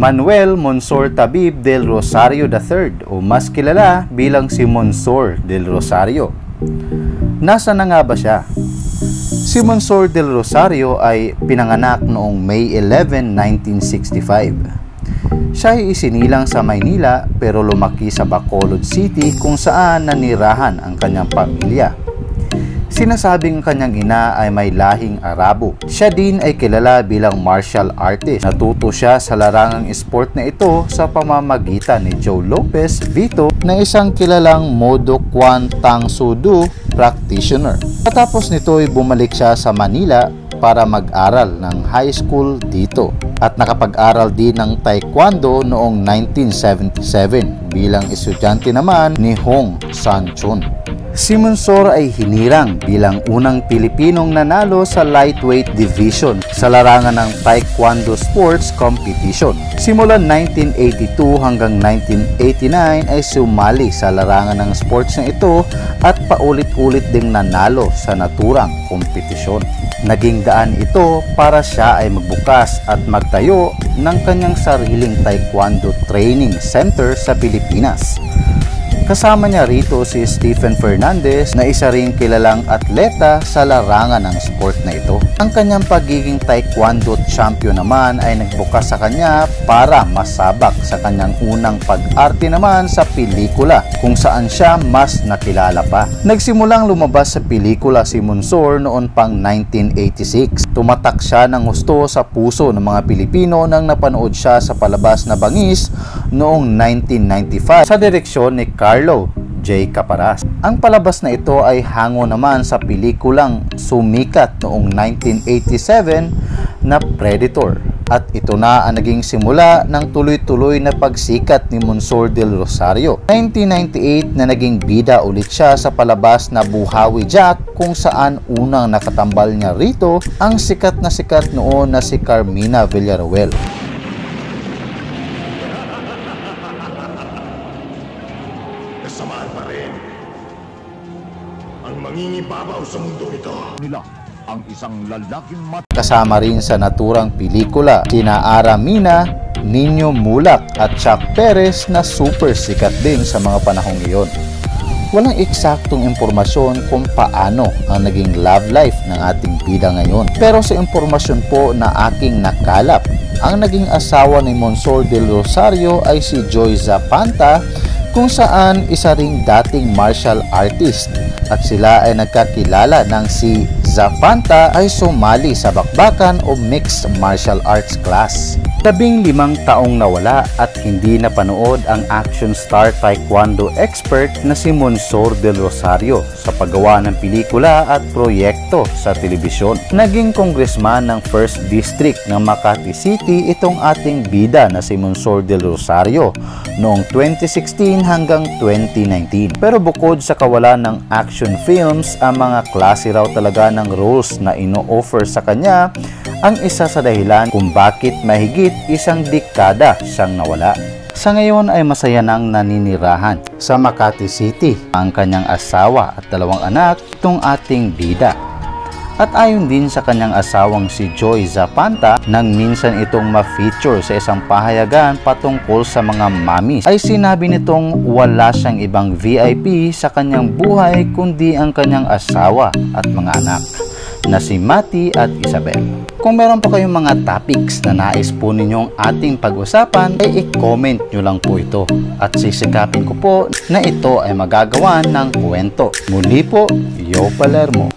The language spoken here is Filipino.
Manuel Monsor Tabib del Rosario III o mas kilala bilang si Monsor del Rosario. Nasaan na nga ba siya? Si Monsor del Rosario ay pinanganak noong May 11, 1965. Siya ay isinilang sa Maynila pero lumaki sa Bacolod City kung saan nanirahan ang kanyang pamilya. Sinasabing kanyang ina ay may lahing Arabo. Siya din ay kilala bilang martial artist. Natuto siya sa larangang sport na ito sa pamamagitan ni Joe Lopez Vito na isang kilalang Modo Kwan Tang Soo Do practitioner. Matapos nito ay bumalik siya sa Manila para mag-aral ng high school dito at nakapag-aral din ng Taekwondo noong 1977 bilang estudyante naman ni Hong San-chun. Si Monsor ay hinirang bilang unang Pilipinong nanalo sa lightweight division sa larangan ng Taekwondo Sports Competition. Simulan 1982 hanggang 1989 ay sumali sa larangan ng sports na ito at paulit-ulit ding nanalo sa naturang kompetisyon. Naging daan ito para siya ay magbukas at magtayo ng kanyang sariling Taekwondo Training Center sa Pilipinas. Kasama niya rito si Stephen Fernandez na isa ring kilalang atleta sa larangan ng sport na ito. Ang kanyang pagiging Taekwondo champion naman ay nagbukas sa kanya para masabak sa kanyang unang pag-arte naman sa pelikula kung saan siya mas nakilala pa. Nagsimulang lumabas sa pelikula si Monsor noon pang 1986. Tumatak siya ng gusto sa puso ng mga Pilipino nang napanood siya sa palabas na Bangis noong 1995 sa direksyon ni Carlo J. Caparas. Ang palabas na ito ay hango naman sa pelikulang sumikat noong 1987 na Predator. At ito na ang naging simula ng tuloy-tuloy na pagsikat ni Monsor del Rosario. 1998 na naging bida ulit siya sa palabas na Buhawi Jack kung saan unang nakatambal niya rito ang sikat noon na si Carmina Villaruel. Kasamaan pa rin ang mangingibabaw sa mundo ito. Nila ang isang lalaking Kasama rin sa naturang pelikula sina Aramina, Nino Mulak at Chuck Perez na super sikat din sa mga panahong iyon. Walang eksaktong impormasyon kung paano ang naging love life ng ating bida ngayon. Pero sa impormasyon po na aking nakalap, ang naging asawa ni Monsor del Rosario ay si Joy Zapanta kung saan isa ring dating martial artist at sila ay nagkakilala nang si Zapanta ay sumali sa bakbakan o mixed martial arts class. 15 taong nawala at hindi napanood ang action star taekwondo expert na si Monsor del Rosario sa paggawa ng pelikula at proyekto sa telebisyon. Naging congressman ng 1st District ng Makati City itong ating bida na si Monsor del Rosario noong 2016 hanggang 2019. Pero bukod sa kawalan ng action films, ang mga klase raw talaga ng roles na ino-offer sa kanya ang isa sa dahilan kung bakit mahigit isang dekada siyang nawala. Sa ngayon ay masaya nang naninirahan sa Makati City ang kanyang asawa at 2 anak, itong ating bida. At ayon din sa kanyang asawang si Joy Zapanta, nang minsan itong ma-feature sa isang pahayagan patungkol sa mga mommies, ay sinabi nitong wala siyang ibang VIP sa kanyang buhay kundi ang kanyang asawa at mga anak na si Mati at Isabel. Kung meron pa kayong mga topics na nais po ninyong ating pag-usapan, ay i-comment nyo lang po ito at sisikapin ko po na ito ay magagawa ng kwento. Muli po, Yo Palermo.